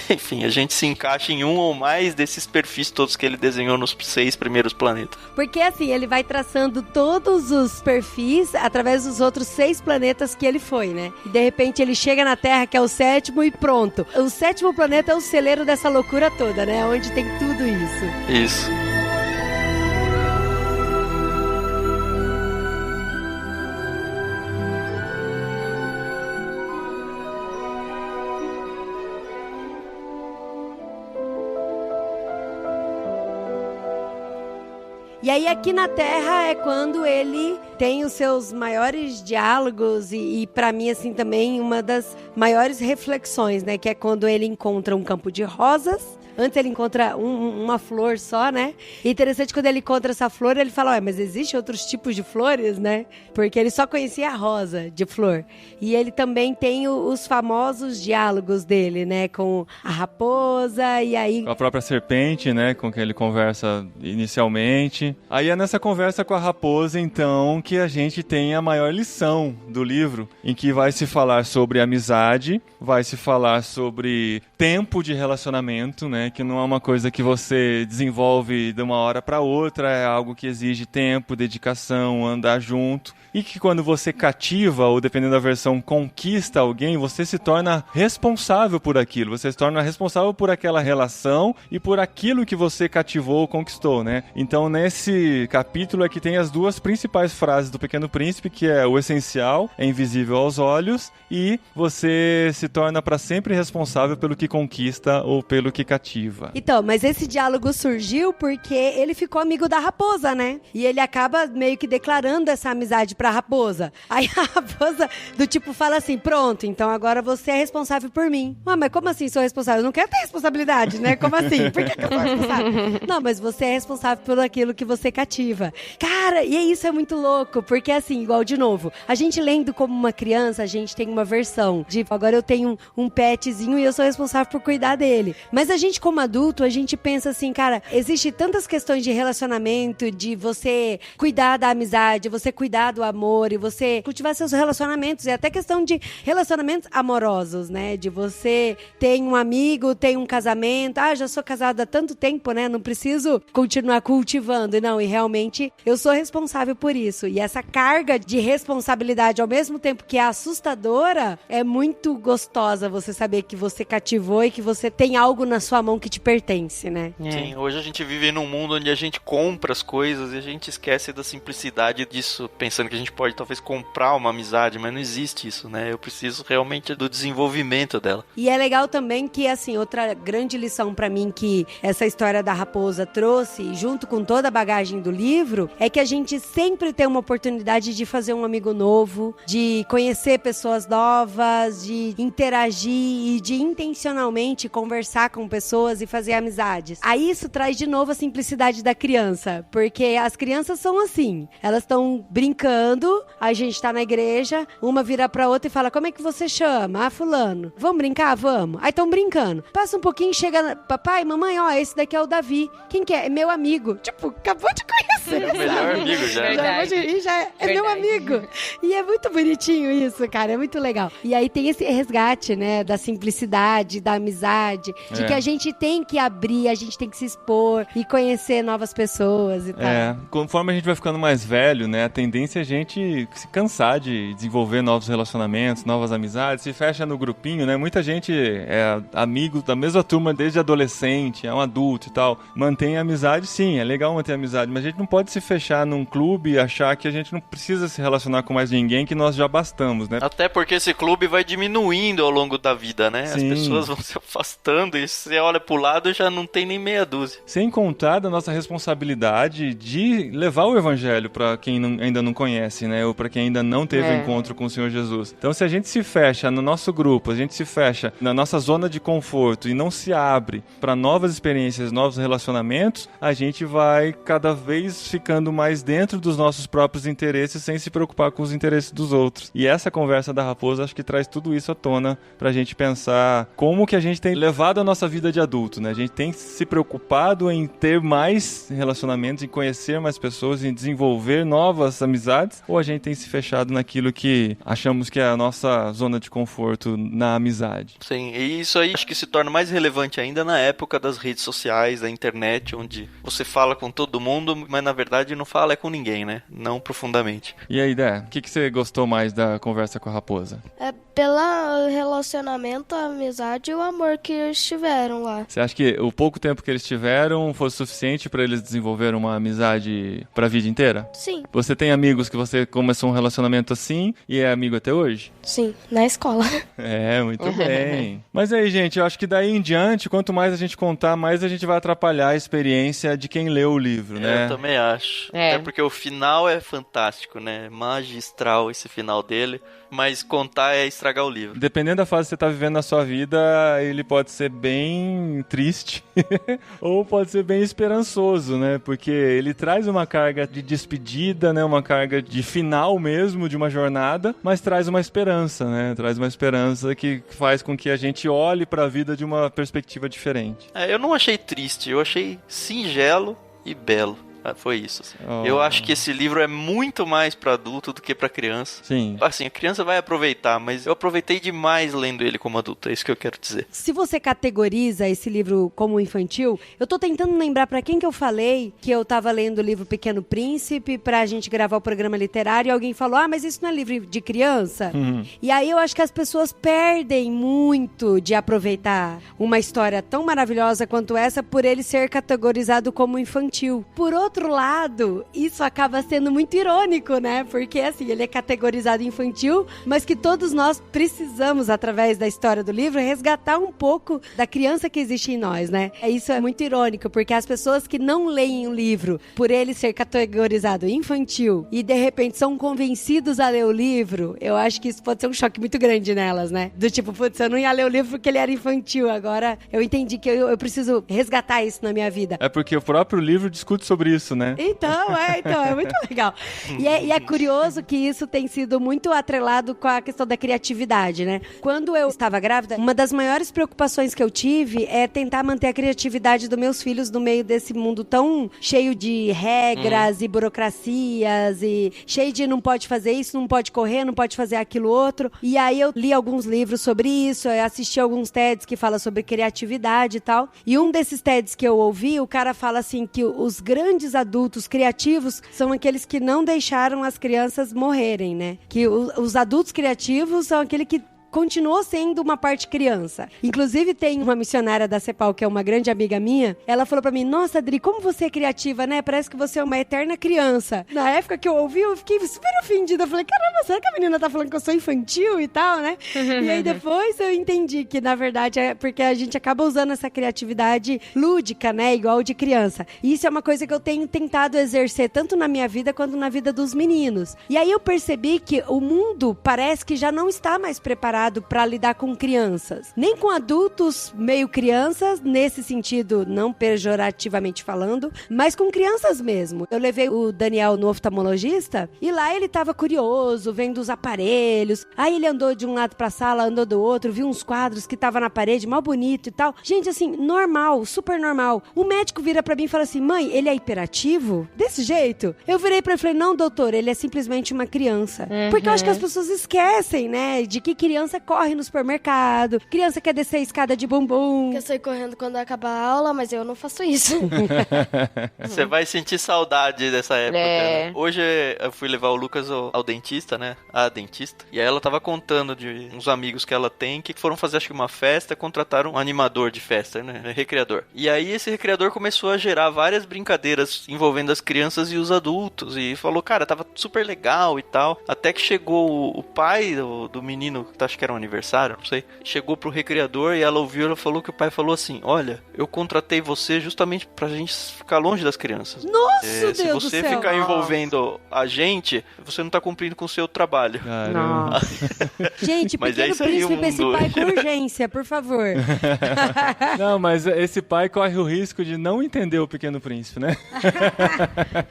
S1: enfim, a gente se encaixa em um ou mais desses perfis todos que ele desenhou nos 6 primeiros planetas.
S5: Porque assim, ele vai traçando todos os perfis através dos outros 6 planetas que ele foi, né? E de repente ele chega na Terra, que é o 7º, e pronto. O 7º planeta é o celeiro dessa loucura toda, né? Onde tem tudo isso.
S1: Isso.
S5: E aí aqui na Terra é quando ele tem os seus maiores diálogos e para mim assim também uma das maiores reflexões, né? Que é quando ele encontra um campo de rosas. Antes ele encontra uma flor só, né? E interessante, quando ele encontra essa flor, ele fala: mas existem outros tipos de flores, né? Porque ele só conhecia a rosa de flor. E ele também tem os famosos diálogos dele, né? Com a raposa e aí...
S4: com a própria serpente, né? Com quem ele conversa inicialmente. Aí é nessa conversa com a raposa, então, que a gente tem a maior lição do livro, em que vai se falar sobre amizade, vai se falar sobre tempo de relacionamento, né? Que não é uma coisa que você desenvolve de uma hora para outra, é algo que exige tempo, dedicação, andar junto. E que quando você cativa, ou dependendo da versão, conquista alguém, você se torna responsável por aquilo. Você se torna responsável por aquela relação e por aquilo que você cativou ou conquistou, né? Então, nesse capítulo é que tem as 2 principais frases do Pequeno Príncipe, que é: o essencial é invisível aos olhos, e você se torna para sempre responsável pelo que conquista ou pelo que cativa.
S5: Então, mas esse diálogo surgiu porque ele ficou amigo da raposa, né? E ele acaba meio que declarando essa amizade pra raposa. Aí a raposa do tipo fala assim: pronto, então agora você é responsável por mim. Mas como assim sou responsável? Eu não quero ter responsabilidade, né? Como assim? Por que eu sou responsável? Não, mas você é responsável por aquilo que você cativa. Cara, e isso é muito louco, porque assim, igual de novo, a gente lendo como uma criança, a gente tem uma versão de agora eu tenho um petzinho e eu sou responsável por cuidar dele. Mas a gente como adulto, a gente pensa assim, cara, existe tantas questões de relacionamento, de você cuidar da amizade, você cuidar do amor e você cultivar seus relacionamentos, e até questão de relacionamentos amorosos, né? De você ter um amigo, ter um casamento, já sou casada há tanto tempo, né? Não preciso continuar cultivando, não, e realmente eu sou responsável por isso. E essa carga de responsabilidade, ao mesmo tempo que é assustadora, é muito gostosa você saber que você cativou e que você tem algo na sua mão que te pertence, né?
S1: Sim, hoje a gente vive num mundo onde a gente compra as coisas e a gente esquece da simplicidade disso, pensando que a gente pode talvez comprar uma amizade, mas não existe isso, né? Eu preciso realmente do desenvolvimento dela.
S5: E é legal também que, assim, outra grande lição pra mim que essa história da raposa trouxe, junto com toda a bagagem do livro, é que a gente sempre tem uma oportunidade de fazer um amigo novo, de conhecer pessoas novas, de interagir e de intencionalmente conversar com pessoas e fazer amizades. Aí isso traz de novo a simplicidade da criança, porque as crianças são assim, elas estão brincando, a gente tá na igreja, uma vira pra outra e fala: como é que você chama? Fulano. Vamos brincar? Vamos. Aí estão brincando. Passa um pouquinho, chega, papai, mamãe, esse daqui é o Davi. Quem que é? É meu amigo. Tipo, acabou de conhecer.
S1: É o melhor amigo já.
S5: Já é meu amigo. E é muito bonitinho isso, cara, é muito legal. E aí tem esse resgate, né, da simplicidade, da amizade, de que a gente gente tem que abrir, a gente tem que se expor e conhecer novas pessoas e tal.
S4: Conforme a gente vai ficando mais velho, né, a tendência é a gente se cansar de desenvolver novos relacionamentos, novas amizades, se fecha no grupinho, né? Muita gente é amigo da mesma turma desde adolescente, é um adulto e tal. Mantém a amizade, sim, é legal manter a amizade, mas a gente não pode se fechar num clube e achar que a gente não precisa se relacionar com mais ninguém, que nós já bastamos, né?
S1: Até porque esse clube vai diminuindo ao longo da vida, né?
S4: Sim.
S1: As pessoas vão se afastando e você olha pro lado e já não tem nem meia dúzia.
S4: Sem contar da nossa responsabilidade de levar o evangelho para quem ainda não conhece, né? Ou para quem ainda não teve encontro com o Senhor Jesus. Então, se a gente se fecha no nosso grupo, a gente se fecha na nossa zona de conforto e não se abre para novas experiências, novos relacionamentos, a gente vai cada vez ficando mais dentro dos nossos próprios interesses sem se preocupar com os interesses dos outros. E essa conversa da Raposa acho que traz tudo isso à tona pra gente pensar como que a gente tem levado a nossa vida de adulto, né? A gente tem se preocupado em ter mais relacionamentos, em conhecer mais pessoas, em desenvolver novas amizades, ou a gente tem se fechado naquilo que achamos que é a nossa zona de conforto na amizade.
S1: Sim, e isso aí acho que se torna mais relevante ainda na época das redes sociais, da internet, onde você fala com todo mundo, mas na verdade não fala com ninguém, né? Não profundamente.
S4: E aí, Dé, o que você gostou mais da conversa com a Raposa?
S3: Pelo relacionamento, a amizade e o amor que eles tiveram lá.
S4: Você acha que o pouco tempo que eles tiveram foi suficiente pra eles desenvolverem uma amizade pra vida inteira?
S3: Sim.
S4: Você tem amigos que você começou um relacionamento assim e é amigo até hoje?
S3: Sim, na escola.
S4: Muito bem. Mas aí, gente, eu acho que daí em diante, quanto mais a gente contar, mais a gente vai atrapalhar a experiência de quem leu o livro, né?
S1: Eu também acho. Até porque o final é fantástico, né? Magistral esse final dele. Mas contar é estragar o livro.
S4: Dependendo da fase que você tá vivendo na sua vida, ele pode ser bem triste ou pode ser bem esperançoso, né? Porque ele traz uma carga de despedida, né? Uma carga de final mesmo de uma jornada, mas traz uma esperança, né? Traz uma esperança que faz com que a gente olhe pra vida de uma perspectiva diferente.
S1: Eu não achei triste, eu achei singelo e belo. Foi isso. Assim. Eu acho que esse livro é muito mais pra adulto do que pra criança.
S4: Sim.
S1: Assim, a criança vai aproveitar, mas eu aproveitei demais lendo ele como adulto, é isso que eu quero dizer.
S5: Se você categoriza esse livro como infantil, eu tô tentando lembrar pra quem que eu falei que eu tava lendo o livro Pequeno Príncipe pra gente gravar o programa literário e alguém falou, mas isso não é livro de criança? E aí eu acho que as pessoas perdem muito de aproveitar uma história tão maravilhosa quanto essa por ele ser categorizado como infantil. Por outro lado, isso acaba sendo muito irônico, né? Porque, assim, ele é categorizado infantil, mas que todos nós precisamos, através da história do livro, resgatar um pouco da criança que existe em nós, né? Isso é muito irônico, porque as pessoas que não leem o livro, por ele ser categorizado infantil, e de repente são convencidos a ler o livro, eu acho que isso pode ser um choque muito grande nelas, né? Do tipo, putz, eu não ia ler o livro porque ele era infantil, agora eu entendi que eu preciso resgatar isso na minha vida.
S4: É porque o próprio livro discute sobre isso, né?
S5: Então, é muito legal. E é curioso que isso tem sido muito atrelado com a questão da criatividade, né? Quando eu estava grávida, uma das maiores preocupações que eu tive é tentar manter a criatividade dos meus filhos no meio desse mundo tão cheio de regras e burocracias e cheio de não pode fazer isso, não pode correr, não pode fazer aquilo outro. E aí eu li alguns livros sobre isso, eu assisti alguns TEDs que falam sobre criatividade e tal. E um desses TEDs que eu ouvi, o cara fala assim que os grandes adultos criativos são aqueles que não deixaram as crianças morrerem, né? Que os adultos criativos são aquele que continuou sendo uma parte criança. Inclusive, tem uma missionária da CEPAL, que é uma grande amiga minha, ela falou pra mim, nossa, Adri, como você é criativa, né? Parece que você é uma eterna criança. Na época que eu ouvi, eu fiquei super ofendida. Eu falei, caramba, será que a menina tá falando que eu sou infantil e tal, né? E aí depois eu entendi que, na verdade, é porque a gente acaba usando essa criatividade lúdica, né? Igual de criança. E isso é uma coisa que eu tenho tentado exercer tanto na minha vida quanto na vida dos meninos. E aí eu percebi que o mundo parece que já não está mais preparado para lidar com crianças. Nem com adultos meio crianças, nesse sentido, não pejorativamente falando, mas com crianças mesmo. Eu levei o Daniel no oftalmologista e lá ele tava curioso, vendo os aparelhos. Aí ele andou de um lado pra sala, andou do outro, viu uns quadros que tava na parede, mal bonito e tal. Gente, assim, normal, super normal. O médico vira pra mim e fala assim, mãe, ele é hiperativo? Desse jeito? Eu virei pra ele e falei, não, doutor, ele é simplesmente uma criança. Porque eu acho que as pessoas esquecem, né, de que criança criança corre no supermercado, criança quer descer a escada de bumbum.
S3: Eu saio correndo quando acabar a aula, mas eu não faço isso.
S1: Você vai sentir saudade dessa época,
S6: É.
S1: né? Hoje eu fui levar o Lucas ao dentista, né? A dentista. E aí ela tava contando de uns amigos que ela tem que foram fazer, acho que uma festa, contrataram um animador de festa, né? Recreador. E aí esse recreador começou a gerar várias brincadeiras envolvendo as crianças e os adultos. E falou, cara, tava super legal e tal. Até que chegou o pai do menino, acho que era um aniversário, não sei. Chegou pro recreador e ela ouviu, ela falou que o pai falou assim, olha, eu contratei você justamente pra gente ficar longe das crianças.
S5: Nossa, Deus
S1: se
S5: do
S1: você
S5: céu.
S1: ficar envolvendo a gente, você não tá cumprindo com o seu trabalho.
S4: Caramba.
S5: Gente,
S1: Mas é
S5: Pequeno
S1: isso aí, o
S5: Príncipe, esse
S1: mundo.
S5: pai com urgência, por favor.
S4: Não, mas esse pai corre o risco de não entender o Pequeno Príncipe, né?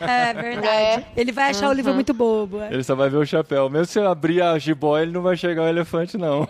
S5: É verdade.
S6: É.
S5: Ele vai achar o livro muito bobo.
S4: Ele só vai ver o chapéu. Mesmo se eu abrir a jiboia, ele não vai chegar o elefante, não.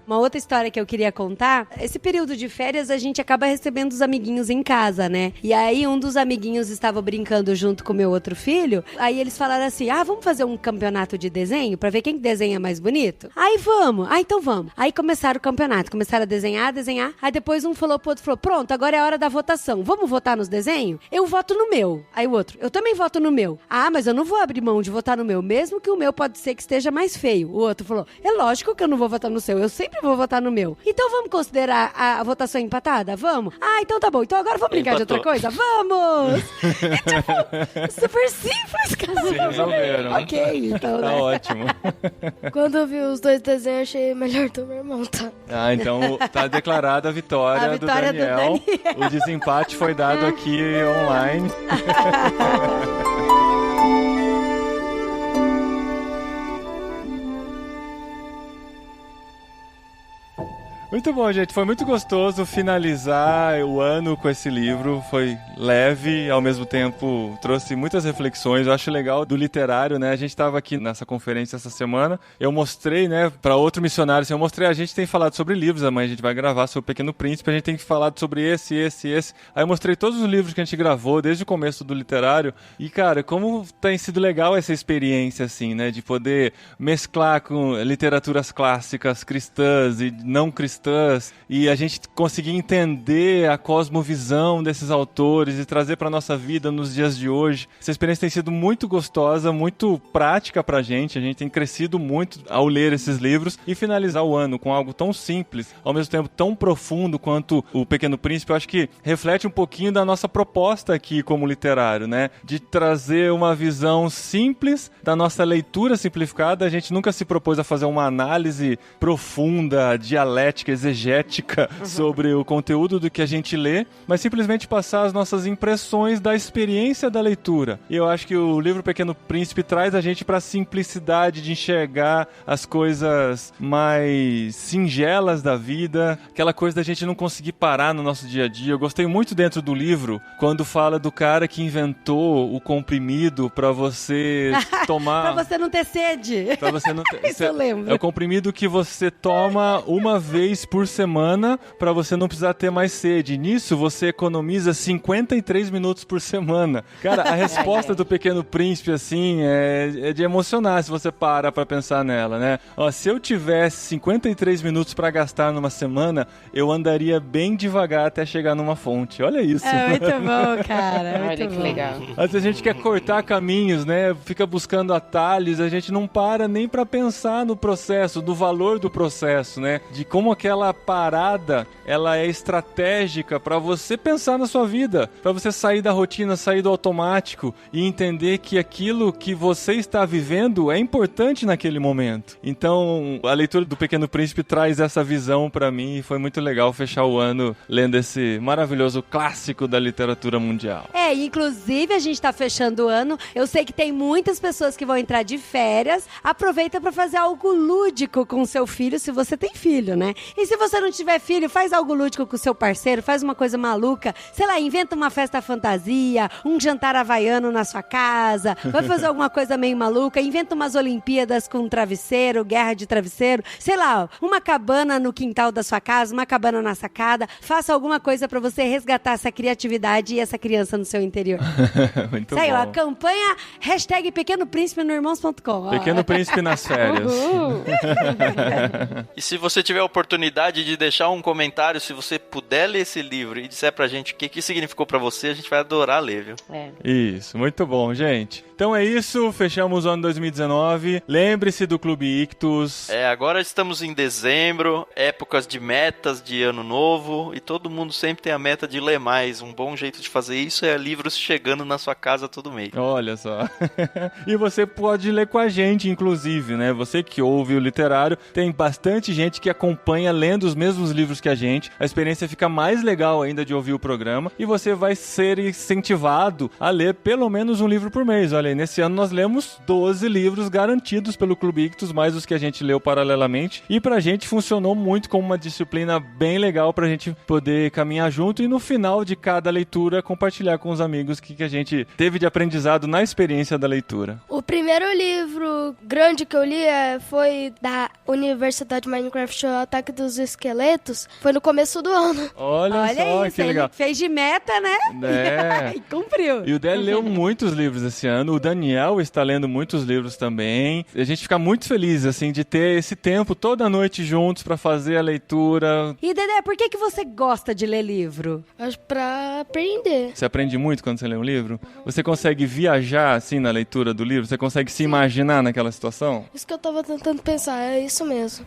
S5: Uma outra história que eu queria contar, esse período de férias a gente acaba recebendo os amiguinhos em casa, né? E aí um dos amiguinhos estava brincando junto com o meu outro filho, aí eles falaram assim, vamos fazer um campeonato de desenho pra ver quem desenha mais bonito? Aí vamos, então vamos. Aí começaram o campeonato, começaram a desenhar, aí depois um falou pro outro, falou, pronto, agora é a hora da votação, vamos votar nos desenhos? Eu voto no meu. Aí o outro, eu também voto no meu. Mas eu não vou abrir mão de votar no meu, mesmo que o meu pode ser que esteja mais feio. O outro falou, é lógico que eu não vou votar no seu, eu sempre vou votar no meu. Então vamos considerar a votação empatada? Vamos? Então tá bom, então agora vamos brincar de outra coisa? Vamos! Super simples, cara.
S4: Se resolveram.
S5: Ok, então,
S4: Tá
S5: né?
S4: ótimo.
S3: Quando eu vi os dois desenhos, achei melhor do meu irmão, tá?
S4: Então tá declarada a vitória,
S5: A vitória
S4: do
S5: do
S4: Daniel.
S5: Daniel.
S4: O desempate foi dado aqui online. Muito bom, gente. Foi muito gostoso finalizar o ano com esse livro. Foi leve, ao mesmo tempo trouxe muitas reflexões. Eu acho legal do literário, né? A gente estava aqui nessa conferência essa semana. Eu mostrei, né, para outro missionário. Assim, eu mostrei, a gente tem falado sobre livros, amanhã a gente vai gravar sobre o Pequeno Príncipe. A gente tem falado sobre esse. Aí eu mostrei todos os livros que a gente gravou desde o começo do literário. E, cara, como tem sido legal essa experiência, assim, né? De poder mesclar com literaturas clássicas, cristãs e não cristãs, e a gente conseguir entender a cosmovisão desses autores e trazer para nossa vida nos dias de hoje. Essa experiência tem sido muito gostosa, muito prática pra gente. A gente tem crescido muito ao ler esses livros e finalizar o ano com algo tão simples, ao mesmo tempo tão profundo quanto o Pequeno Príncipe. Eu acho que reflete um pouquinho da nossa proposta aqui como literário, né? De trazer uma visão simples da nossa leitura simplificada. A gente nunca se propôs a fazer uma análise profunda, dialética, exegética sobre o conteúdo do que a gente lê, mas simplesmente passar as nossas impressões da experiência da leitura. E eu acho que o livro Pequeno Príncipe traz a gente para a simplicidade de enxergar as coisas mais singelas da vida, aquela coisa da gente não conseguir parar no nosso dia a dia. Eu gostei muito dentro do livro quando fala do cara que inventou o comprimido para você tomar...
S5: Pra você não ter sede.
S4: Pra você não ter...
S5: Isso eu lembro.
S4: É o comprimido que você toma uma vez por semana para você não precisar ter mais sede. Nisso você economiza 53 minutos por semana. Cara, a resposta do Pequeno Príncipe, assim, é de emocionar se você para pra pensar nela, né? Se eu tivesse 53 minutos pra gastar numa semana, eu andaria bem devagar até chegar numa fonte. Olha isso.
S5: É muito bom, cara.
S6: Olha que legal.
S4: Às vezes a gente quer cortar caminhos, né? Fica buscando atalhos, a gente não para nem pra pensar no processo, do valor do processo, né? De como aquela parada, ela é estratégica pra você pensar na sua vida, pra você sair da rotina, sair do automático e entender que aquilo que você está vivendo é importante naquele momento. Então, a leitura do Pequeno Príncipe traz essa visão pra mim e foi muito legal fechar o ano lendo esse maravilhoso clássico da literatura mundial.
S5: Inclusive a gente tá fechando o ano. Eu sei que tem muitas pessoas que vão entrar de férias. Aproveita pra fazer algo lúdico com seu filho, se você tem filho, né? E se você não tiver filho, faz algo lúdico com o seu parceiro, faz uma coisa maluca, sei lá, inventa uma festa fantasia, um jantar havaiano na sua casa, vai fazer alguma coisa meio maluca, inventa umas Olimpíadas com travesseiro, guerra de travesseiro, sei lá, uma cabana no quintal da sua casa, uma cabana na sacada, faça alguma coisa pra você resgatar essa criatividade e essa criança no seu interior.
S4: Muito
S5: Saiu
S4: bom.
S5: a campanha Pequeno Príncipe no Irmãos.com.
S4: Pequeno Príncipe nas férias.
S1: E se você tiver a oportunidade de deixar um comentário, se você puder ler esse livro e disser pra gente o que significou pra você, a gente vai adorar ler, viu?
S4: Isso, muito bom, gente. Então é isso, fechamos o ano 2019. Lembre-se do Clube Ictus.
S1: Agora estamos em dezembro, épocas de metas de ano novo, e todo mundo sempre tem a meta de ler mais. Um bom jeito de fazer isso é livros chegando na sua casa todo mês.
S4: Olha só. E você pode ler com a gente, inclusive, né? Você que ouve o literário, tem bastante gente que acompanha lendo os mesmos livros que a gente. A experiência fica mais legal ainda de ouvir o programa, e você vai ser incentivado a ler pelo menos um livro por mês. Olha aí, nesse ano nós lemos 12 livros garantidos pelo Clube Ictus, mais os que a gente leu paralelamente, e pra gente funcionou muito como uma disciplina bem legal pra gente poder caminhar junto e no final de cada leitura compartilhar com os amigos o que a gente teve de aprendizado na experiência da leitura.
S3: O primeiro livro grande que eu li foi da Universidade Minecraft, o Ataque dos Esqueletos. Foi no começo do ano.
S4: Olha só,
S5: isso,
S4: que legal.
S5: ele fez de meta, né? E cumpriu.
S4: E o Délio leu muitos livros esse ano, o Daniel está lendo muitos livros também. A gente fica muito feliz, assim, de ter esse tempo toda noite juntos pra fazer a leitura.
S5: E Dedé, por que você gosta de ler livro?
S3: Acho pra aprender.
S4: Você aprende muito quando você lê um livro? Você consegue viajar, assim, na leitura do livro? Você consegue se imaginar naquela situação?
S3: Isso que eu tava tentando pensar, é isso mesmo.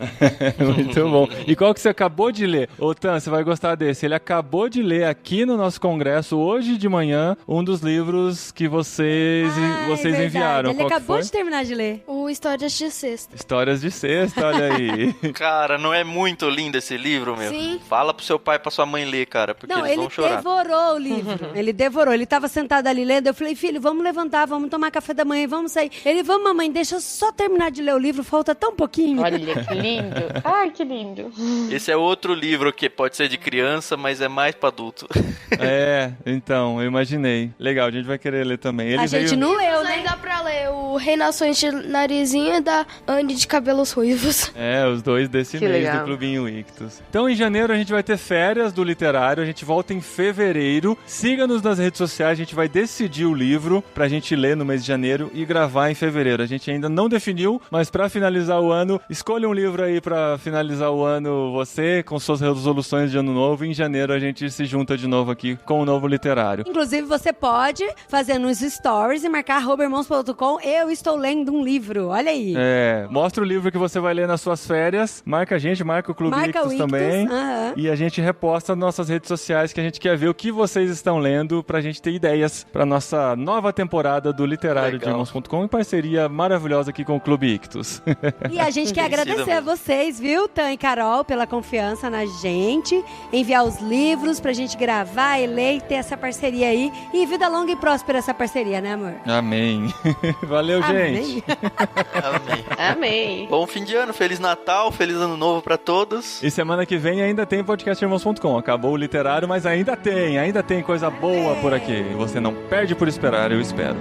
S4: Muito bom. E qual que você acabou de ler? Ô, Tan, você vai gostar desse. Ele acabou de ler aqui no nosso congresso, hoje de manhã, um dos livros que vocês
S5: verdade.
S4: enviaram.
S5: Ele
S4: Qual que
S5: acabou
S4: foi?
S5: de terminar de ler.
S3: O Histórias de Sexta.
S4: Histórias de Sexta, olha aí.
S1: Cara, não é muito lindo esse livro, meu?
S3: Sim.
S1: Fala pro seu pai e pra sua mãe ler, cara, porque
S5: Não,
S1: eles
S5: ele
S1: vão chorar.
S5: devorou o livro. Ele devorou. Ele tava sentado ali lendo. Eu falei, filho, vamos levantar, vamos tomar café da manhã, vamos sair. Ele, vamos, mamãe, deixa eu só terminar de ler o livro, falta tão pouquinho.
S6: Olha que lindo. Ai, que lindo.
S1: Esse é outro livro que pode ser de criança, mas é mais pra adulto.
S4: Então, eu imaginei. Legal, a gente vai querer ler também. Ele
S5: A gente não leu,
S3: Mas
S5: né?
S3: aí dá pra ler o Reinações de Narizinho e da Anne de Cabelos Ruivos.
S4: Os dois desse
S6: Que
S4: mês
S6: legal.
S4: do Clubinho Ictus. Então, em janeiro, a gente vai ter férias do literário. A gente volta em fevereiro. Siga-nos nas redes sociais. A gente vai decidir o livro pra gente ler no mês de janeiro e gravar em fevereiro. A gente ainda não definiu, mas pra finalizar o ano, escolha um livro aí pra finalizar o ano você, com suas resoluções de ano novo. E em janeiro a gente se junta de novo aqui com o novo literário.
S5: Inclusive, você pode fazer nos stories e marcar @irmãos.com. Eu estou lendo um livro. Olha aí.
S4: Mostra o livro que você vai ler nas suas férias. Marca a gente, marca o Clube
S5: Marca
S4: Ictus
S5: o
S4: também.
S5: Aham.
S4: E a gente reposta nas nossas redes sociais, que a gente quer ver o que vocês estão lendo, pra gente ter ideias pra nossa nova temporada do Literário de
S1: Legal.
S4: Irmãos.com, em parceria maravilhosa aqui com o Clube Ictus.
S5: E a gente quer
S1: Merecida
S5: agradecer a
S1: mesmo.
S5: vocês, viu, Tan e Carol, pela confiança na gente, enviar os livros pra gente gravar e ler e ter essa parceria aí. E vida longa e próspera essa parceria, né, amor?
S4: Amém. Valeu,
S5: Amém.
S4: gente.
S1: Amém.
S6: Amei.
S1: Bom fim de ano, Feliz Natal, Feliz Ano Novo pra todos.
S4: E semana que vem ainda tem podcast Irmãos.com. Acabou o literário, mas ainda tem coisa boa por aqui. Você não perde por esperar, eu espero.